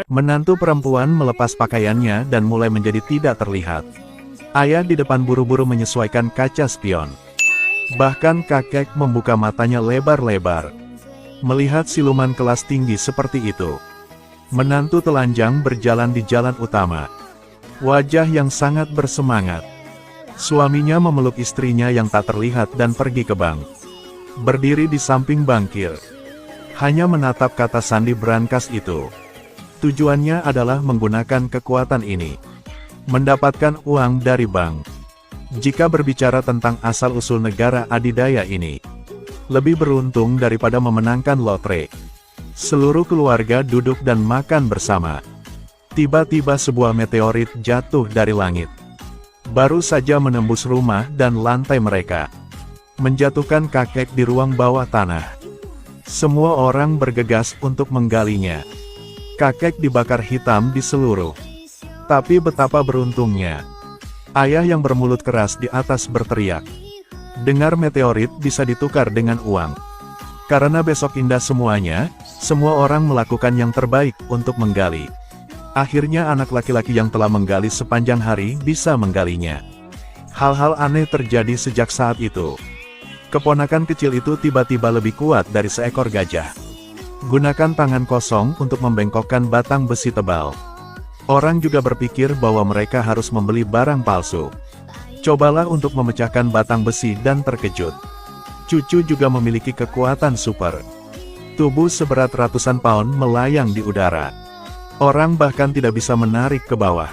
Menantu perempuan melepas pakaiannya dan mulai menjadi tidak terlihat. Ayah di depan buru-buru menyesuaikan kaca spion. Bahkan kakek membuka matanya lebar-lebar. Melihat siluman kelas tinggi seperti itu. Menantu telanjang berjalan di jalan utama. Wajah yang sangat bersemangat. Suaminya memeluk istrinya yang tak terlihat dan pergi ke bank. Berdiri di samping bankir. Hanya menatap kata sandi brankas itu. Tujuannya adalah menggunakan kekuatan ini. Mendapatkan uang dari bank. Jika berbicara tentang asal-usul negara adidaya ini. Lebih beruntung daripada memenangkan lotre. Seluruh keluarga duduk dan makan bersama. Tiba-tiba sebuah meteorit jatuh dari langit. Baru saja menembus rumah dan lantai mereka. Menjatuhkan kakek di ruang bawah tanah. Semua orang bergegas untuk menggalinya. Kakek dibakar hitam di seluruh. Tapi betapa beruntungnya. Ayah yang bermulut keras di atas berteriak. Dengar meteorit bisa ditukar dengan uang. Karena besok indah semuanya, semua orang melakukan yang terbaik untuk menggali. Akhirnya anak laki-laki yang telah menggali sepanjang hari bisa menggalinya. Hal-hal aneh terjadi sejak saat itu. Keponakan kecil itu tiba-tiba lebih kuat dari seekor gajah. Gunakan tangan kosong untuk membengkokkan batang besi tebal. Orang juga berpikir bahwa mereka harus membeli barang palsu. Cobalah untuk memecahkan batang besi dan terkejut. Cucu juga memiliki kekuatan super. Tubuh seberat ratusan pound melayang di udara. Orang bahkan tidak bisa menarik ke bawah.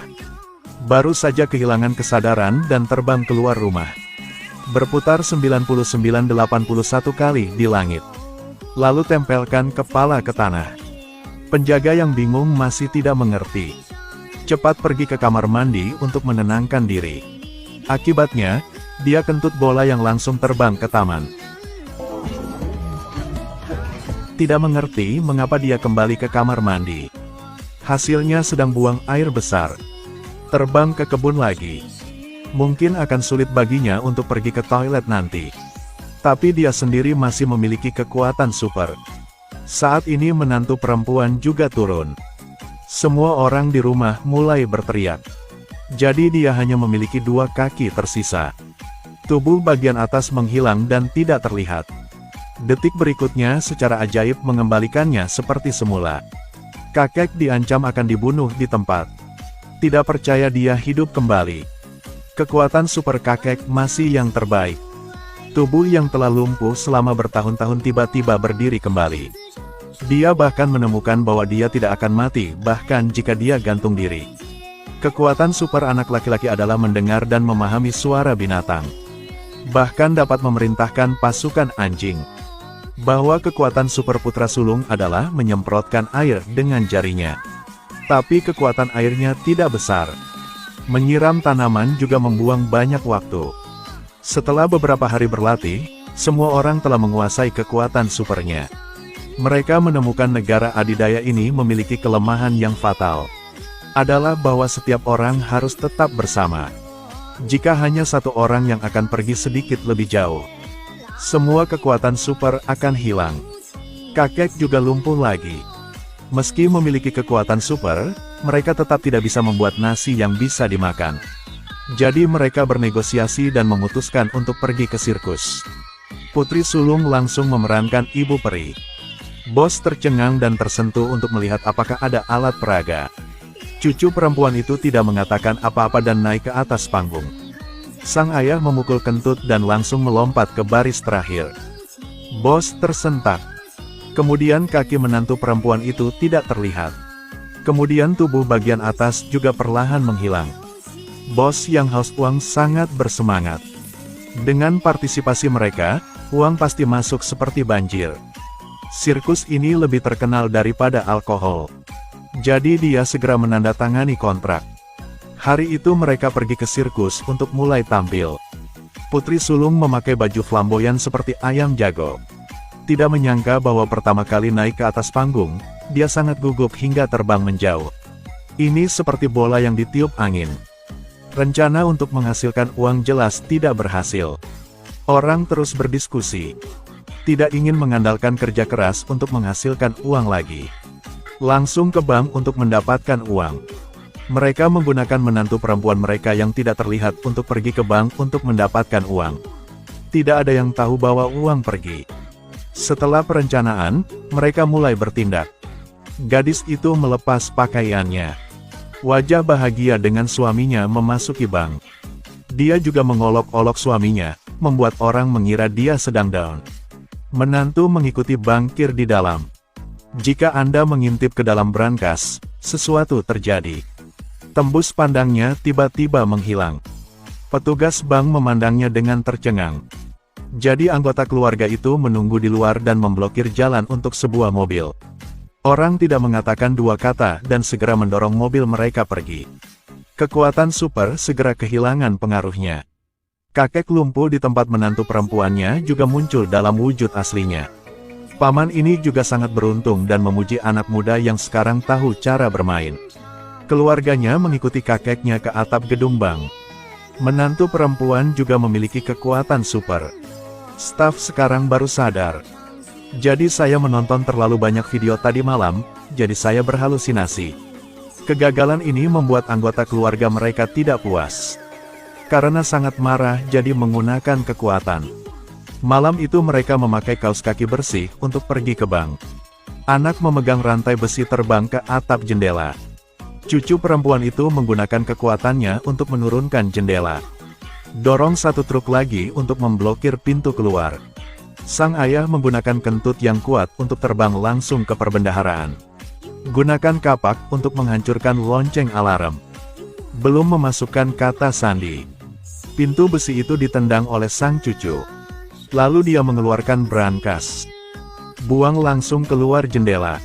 Baru saja kehilangan kesadaran dan terbang keluar rumah. Berputar 9981 kali di langit. Lalu tempelkan kepala ke tanah. Penjaga yang bingung masih tidak mengerti. Cepat pergi ke kamar mandi untuk menenangkan diri. Akibatnya, dia kentut bola yang langsung terbang ke taman. Tidak mengerti mengapa dia kembali ke kamar mandi. Hasilnya sedang buang air besar. Terbang ke kebun lagi. Mungkin akan sulit baginya untuk pergi ke toilet nanti. Tapi dia sendiri masih memiliki kekuatan super. Saat ini menantu perempuan juga turun. Semua orang di rumah mulai berteriak. Jadi dia hanya memiliki 2 kaki tersisa. Tubuh bagian atas menghilang dan tidak terlihat. Detik berikutnya secara ajaib mengembalikannya seperti semula. Kakek diancam akan dibunuh di tempat. Tidak percaya dia hidup kembali. Kekuatan super kakek masih yang terbaik. Tubuh yang telah lumpuh selama bertahun-tahun tiba-tiba berdiri kembali. Dia bahkan menemukan bahwa dia tidak akan mati, bahkan jika dia gantung diri. Kekuatan super anak laki-laki adalah mendengar dan memahami suara binatang. Bahkan dapat memerintahkan pasukan anjing. Bahwa kekuatan super putra sulung adalah menyemprotkan air dengan jarinya. Tapi kekuatan airnya tidak besar. Menyiram tanaman juga membuang banyak waktu. Setelah beberapa hari berlatih, semua orang telah menguasai kekuatan supernya. Mereka menemukan negara adidaya ini memiliki kelemahan yang fatal. Adalah bahwa setiap orang harus tetap bersama. Jika hanya satu orang yang akan pergi sedikit lebih jauh, semua kekuatan super akan hilang. Kakek juga lumpuh lagi. Meski memiliki kekuatan super, mereka tetap tidak bisa membuat nasi yang bisa dimakan. Jadi mereka bernegosiasi dan memutuskan untuk pergi ke sirkus. Putri sulung langsung memerankan ibu peri. Bos tercengang dan tersentuh untuk melihat apakah ada alat peraga. Cucu perempuan itu tidak mengatakan apa-apa dan naik ke atas panggung. Sang ayah memukul kentut dan langsung melompat ke baris terakhir. Bos tersentak. Kemudian kaki menantu perempuan itu tidak terlihat. Kemudian tubuh bagian atas juga perlahan menghilang. Bos yang haus uang sangat bersemangat. Dengan partisipasi mereka, uang pasti masuk seperti banjir. Sirkus ini lebih terkenal daripada alkohol. Jadi dia segera menandatangani kontrak. Hari itu mereka pergi ke sirkus untuk mulai tampil. Putri sulung memakai baju flamboyan seperti ayam jago. Tidak menyangka bahwa pertama kali naik ke atas panggung, dia sangat gugup hingga terbang menjauh. Ini seperti bola yang ditiup angin. Rencana untuk menghasilkan uang jelas tidak berhasil. Orang terus berdiskusi. Tidak ingin mengandalkan kerja keras untuk menghasilkan uang lagi. langsung ke bank untuk mendapatkan uang. Mereka menggunakan menantu perempuan mereka yang tidak terlihat untuk pergi ke bank untuk mendapatkan uang. Tidak ada yang tahu bahwa uang pergi. Setelah perencanaan, mereka mulai bertindak. Gadis itu melepas pakaiannya. Wajah bahagia dengan suaminya memasuki bank. Dia juga mengolok-olok suaminya, membuat orang mengira dia sedang down. Menantu mengikuti bankir di dalam. Jika Anda mengintip ke dalam brankas, sesuatu terjadi. Tembus pandangnya tiba-tiba menghilang. Petugas bank memandangnya dengan tercengang. Jadi anggota keluarga itu menunggu di luar dan memblokir jalan untuk sebuah mobil. Orang tidak mengatakan dua kata dan segera mendorong mobil mereka pergi. Kekuatan super segera kehilangan pengaruhnya. Kakek lumpuh di tempat menantu perempuannya juga muncul dalam wujud aslinya. Paman ini juga sangat beruntung dan memuji anak muda yang sekarang tahu cara bermain. Keluarganya mengikuti kakeknya ke atap gedung bank. Menantu perempuan juga memiliki kekuatan super. Staf sekarang baru sadar. Jadi saya menonton terlalu banyak video tadi malam, jadi saya berhalusinasi. Kegagalan ini membuat anggota keluarga mereka tidak puas. Karena sangat marah jadi menggunakan kekuatan. Malam itu mereka memakai kaos kaki bersih untuk pergi ke bank. Anak memegang rantai besi terbang ke atap jendela. Cucu perempuan itu menggunakan kekuatannya untuk menurunkan jendela. Dorong satu truk lagi untuk memblokir pintu keluar. Sang ayah menggunakan kentut yang kuat untuk terbang langsung ke perbendaharaan. Gunakan kapak untuk menghancurkan lonceng alarm. Belum memasukkan kata sandi. Pintu besi itu ditendang oleh sang cucu. Lalu dia mengeluarkan brankas. Buang langsung keluar jendela.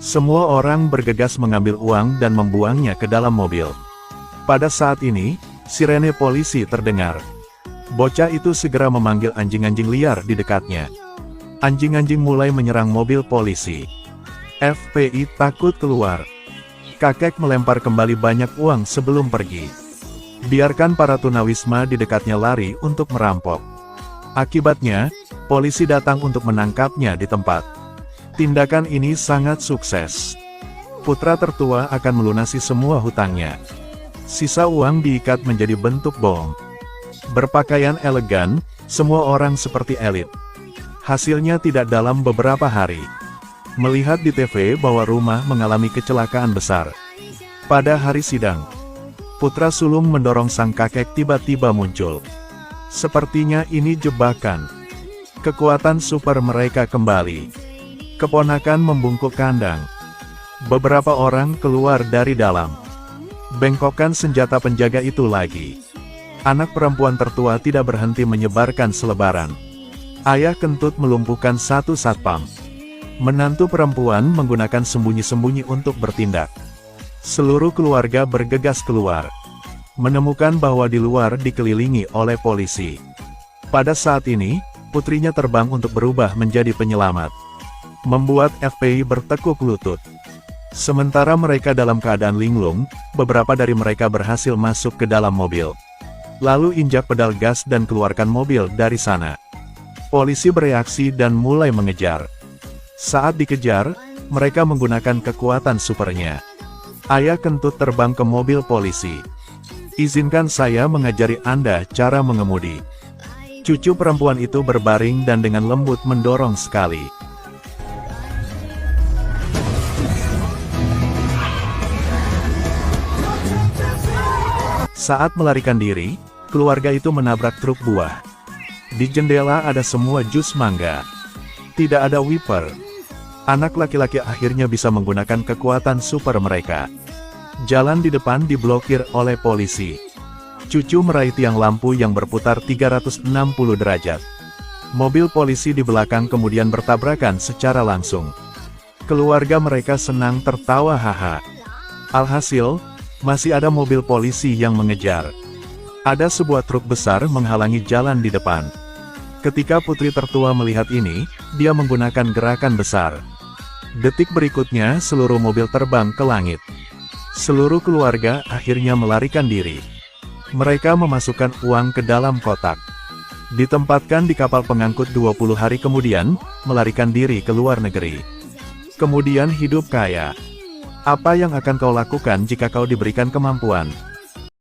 Semua orang bergegas mengambil uang dan membuangnya ke dalam mobil. Pada saat ini, sirene polisi terdengar. Bocah itu segera memanggil anjing-anjing liar di dekatnya. Anjing-anjing mulai menyerang mobil polisi. FBI takut keluar. Kakek melempar kembali banyak uang sebelum pergi. Biarkan para tunawisma di dekatnya lari untuk merampok. Akibatnya, polisi datang untuk menangkapnya di tempat. Tindakan ini sangat sukses. Putra tertua akan melunasi semua hutangnya. Sisa uang diikat menjadi bentuk bom. Berpakaian elegan, semua orang seperti elit. Hasilnya tidak dalam beberapa hari. Melihat di TV bahwa rumah mengalami kecelakaan besar. Pada hari sidang, putra sulung mendorong sang kakek tiba-tiba muncul. Sepertinya ini jebakan. Kekuatan super mereka kembali. Keponakan membungkuk kandang. Beberapa orang keluar dari dalam. Bengkokkan senjata penjaga itu lagi. Anak perempuan tertua tidak berhenti menyebarkan selebaran. Ayah kentut melumpuhkan satu satpam. Menantu perempuan menggunakan sembunyi-sembunyi untuk bertindak. Seluruh keluarga bergegas keluar. Menemukan bahwa di luar dikelilingi oleh polisi. Pada saat ini, putrinya terbang untuk berubah menjadi penyelamat. Membuat FBI bertekuk lutut. Sementara mereka dalam keadaan linglung, beberapa dari mereka berhasil masuk ke dalam mobil. Lalu injak pedal gas dan keluarkan mobil dari sana. Polisi bereaksi dan mulai mengejar. Saat dikejar, mereka menggunakan kekuatan supernya. Ayah kentut terbang ke mobil polisi. Izinkan saya mengajari Anda cara mengemudi. Cucu perempuan itu berbaring dan dengan lembut mendorong sekali. Saat melarikan diri, keluarga itu menabrak truk buah. Di jendela ada semua jus mangga. Tidak ada wiper. Anak laki-laki akhirnya bisa menggunakan kekuatan super mereka. Jalan di depan diblokir oleh polisi. Cucu meraih tiang lampu yang berputar 360 derajat. Mobil polisi di belakang kemudian bertabrakan secara langsung. Keluarga mereka senang tertawa haha. Alhasil, masih ada mobil polisi yang mengejar. Ada sebuah truk besar menghalangi jalan di depan. Ketika putri tertua melihat ini, dia menggunakan gerakan besar. Detik berikutnya seluruh mobil terbang ke langit. Seluruh keluarga akhirnya melarikan diri. Mereka memasukkan uang ke dalam kotak. Ditempatkan di kapal pengangkut 20 hari kemudian, melarikan diri ke luar negeri. Kemudian hidup kaya. Apa yang akan kau lakukan jika kau diberikan kemampuan?